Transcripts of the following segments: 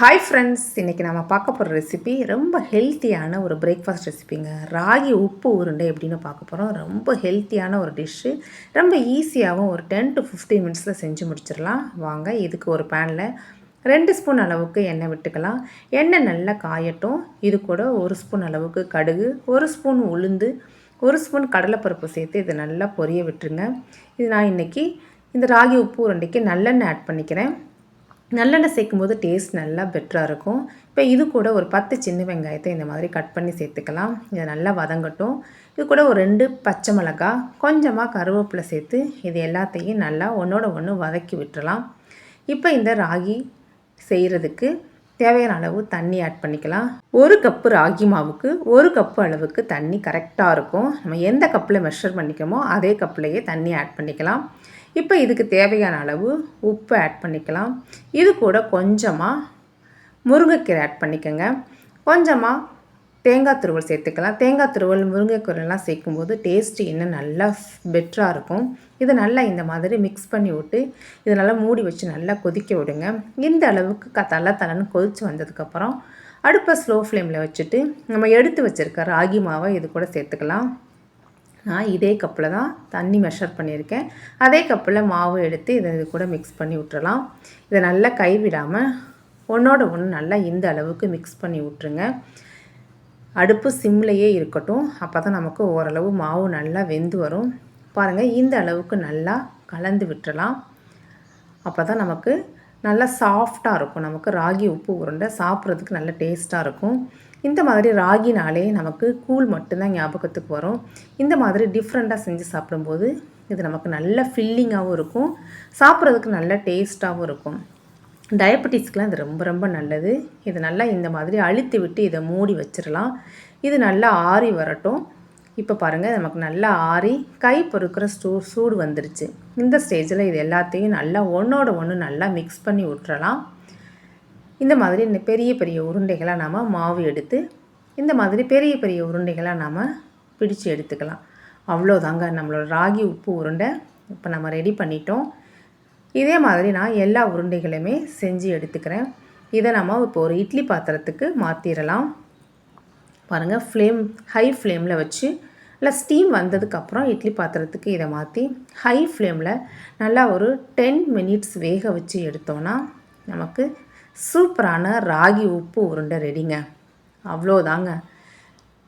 Hi friends, இன்றைக்கி நம்ம பார்க்க போகிற ரெசிபி ரொம்ப ஹெல்த்தியான ஒரு பிரேக்ஃபாஸ்ட் ரெசிபிங்க. ராகி உப்பு உருண்டை எப்படின்னு பார்க்க போகிறோம். ரொம்ப ஹெல்த்தியான ஒரு டிஷ்ஷு, ரொம்ப ஈஸியாகவும் ஒரு 10 to 15 மினிட்ஸில் செஞ்சு முடிச்சிடலாம். வாங்க, இதுக்கு ஒரு பேனில் 2 ஸ்பூன் அளவுக்கு எண்ணெய் விட்டுக்கலாம். எண்ணெய் நல்லா காயட்டும். இது கூட 1 ஸ்பூன் அளவுக்கு கடுகு, 1 ஸ்பூன் உளுந்து, 1 ஸ்பூன் கடலைப்பருப்பு சேர்த்து இதை நல்லா பொரிய விட்டுருங்க. இது நான் இன்றைக்கி இந்த ராகி உப்பு உருண்டைக்கு நல்லெண்ணெய் ஆட் பண்ணிக்கிறேன். நல்லெண்ணெய் சேர்க்கும்போது டேஸ்ட் நல்லா பெட்டராக இருக்கும். இப்போ இது கூட ஒரு 10 சின்ன வெங்காயத்தை இந்த மாதிரி கட் பண்ணி சேர்த்துக்கலாம். இதை நல்லா வதங்கட்டும். இது கூட ஒரு 2 பச்சை மிளகாய், கொஞ்சமாக கருவேப்பிலை சேர்த்து இது எல்லாத்தையும் நல்லா ஒன்றோட ஒன்று வதக்கி விட்டுறலாம். இப்போ இந்த ராகி செய்கிறதுக்கு தேவையான அளவு தண்ணி ஆட் பண்ணிக்கலாம். 1 கப்பு ராகி மாவுக்கு 1 கப்பு அளவுக்கு தண்ணி கரெக்டாக இருக்கும். நம்ம எந்த கப்பில் மெஷர் பண்ணிக்கிறோமோ அதே கப்லேயே தண்ணி ஆட் பண்ணிக்கலாம். இப்போ இதுக்கு தேவையான அளவு உப்பு ஆட் பண்ணிக்கலாம். இது கூட கொஞ்சமாக முருங்கைக்கீரை ஆட் பண்ணிக்கோங்க. கொஞ்சமாக தேங்காய் துருவல் சேர்த்துக்கலாம். தேங்காய் துருவல், முருங்கைக்கீரைலாம் சேர்க்கும்போது டேஸ்ட்டு இன்னும் நல்லா பெட்டராக இருக்கும். இதை நல்லா இந்த மாதிரி மிக்ஸ் பண்ணி விட்டு இதை நல்லா மூடி வச்சு நல்லா கொதிக்க விடுங்க. இந்த அளவுக்கு தலன்னு கொதித்து வந்ததுக்கப்புறம் அடுப்பை ஸ்லோ ஃப்ளேமில் வச்சுட்டு நம்ம எடுத்து வச்சுருக்க ராகி மாவை இது கூட சேர்த்துக்கலாம். நான் இதே கப்பில் தான் தண்ணி மெஷர் பண்ணியிருக்கேன். அதே கப்பில் மாவு எடுத்து இதை இது கூட மிக்ஸ் பண்ணி விட்டுறலாம். இதை நல்லா கைவிடாமல் ஒன்றோட ஒன்று நல்லா இந்த அளவுக்கு மிக்ஸ் பண்ணி விட்ருங்க. அடுப்பு சிம்லையே இருக்கட்டும். அப்போ தான் நமக்கு ஓரளவு மாவு நல்லா வெந்து வரும். பாருங்கள், இந்த அளவுக்கு நல்லா கலந்து விட்டுறலாம். அப்போ தான் நமக்கு நல்லா சாஃப்டாக இருக்கும். நமக்கு ராகி உப்பு உருண்டை சாப்பிட்றதுக்கு நல்ல டேஸ்ட்டாக இருக்கும். இந்த மாதிரி ராகினாலே நமக்கு கூழ் மட்டும்தான் ஞாபகத்துக்கு வரும். இந்த மாதிரி டிஃப்ரெண்ட்டாக செஞ்சு சாப்பிடும்போது இது நமக்கு நல்ல ஃபில்லிங்காகவும் இருக்கும், சாப்பிட்றதுக்கு நல்ல டேஸ்ட்டாகவும் இருக்கும். டயபெட்டிஸ்க்கெலாம் இது ரொம்ப ரொம்ப நல்லது. இது நல்லா இந்த மாதிரி அழுத்தி விட்டு இதை மூடி வச்சிடலாம். இது நல்லா ஆறி வரட்டும். இப்போ பாருங்கள், நமக்கு நல்லா ஆறி கை பொறுக்கிற சூடு வந்துருச்சு. இந்த ஸ்டேஜில் இது எல்லாத்தையும் நல்லா ஒன்றோட ஒன்று நல்லா மிக்ஸ் பண்ணி விட்டுறலாம். இந்த மாதிரி பெரிய பெரிய உருண்டைகளாக நாம் மாவு எடுத்து இந்த மாதிரி பெரிய பெரிய உருண்டைகளாக நாம் பிடிச்சு எடுத்துக்கலாம். அவ்வளோதாங்க, நம்மளோட ராகி உப்பு உருண்டை இப்போ நம்ம ரெடி பண்ணிட்டோம். இதே மாதிரி நான் எல்லா உருண்டைகளுமே செஞ்சு எடுத்துக்கிறேன். இதை நம்ம இப்போ ஒரு இட்லி பாத்திரத்துக்கு மாற்றிடலாம். பாருங்கள், ஹை ஃப்ளேமில் வச்சு நல்லா ஸ்டீம் வந்ததுக்கப்புறம் இட்லி பாத்திரத்துக்கு இதை மாற்றி ஹை ஃப்ளேமில் நல்லா ஒரு 10 மினிட்ஸ் வேக வச்சு எடுத்தோன்னா நமக்கு சூப்பரான ராகி உப்பு உருண்டை ரெடிங்க. அவ்வளோதாங்க,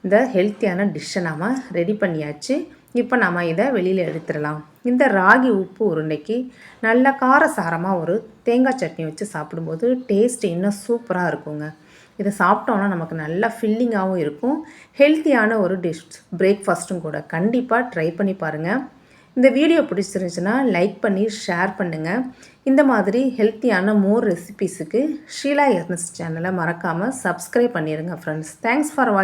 இந்த ஹெல்த்தியான டிஷ்ஷை நாம் ரெடி பண்ணியாச்சு. இப்போ நம்ம இதை வெளியில் எடுத்துடலாம். இந்த ராகி உப்பு உருண்டைக்கு நல்ல காரசாரமாக ஒரு தேங்காய் சட்னி வச்சு சாப்பிடும்போது டேஸ்ட் இன்னும் சூப்பராக இருக்குங்க. இதை சாப்பிட்டோன்னா நமக்கு நல்லா ஃபில்லிங்காகவும் இருக்கும். ஹெல்த்தியான ஒரு டிஷ், பிரேக்ஃபாஸ்ட்டும் கூட. கண்டிப்பாக ட்ரை பண்ணி பாருங்கள். இந்த வீடியோ பிடிச்சிருந்துச்சுன்னா லைக் பண்ணி ஷேர் பண்ணுங்கள். இந்த மாதிரி ஹெல்த்தியான மோர் ரெசிபீஸுக்கு ஷீலா எர்னஸ்ட் சேனலை மறக்காமல் சப்ஸ்கிரைப் பண்ணிடுங்க ஃப்ரெண்ட்ஸ். தேங்க்ஸ் ஃபார் வாட்சிங்.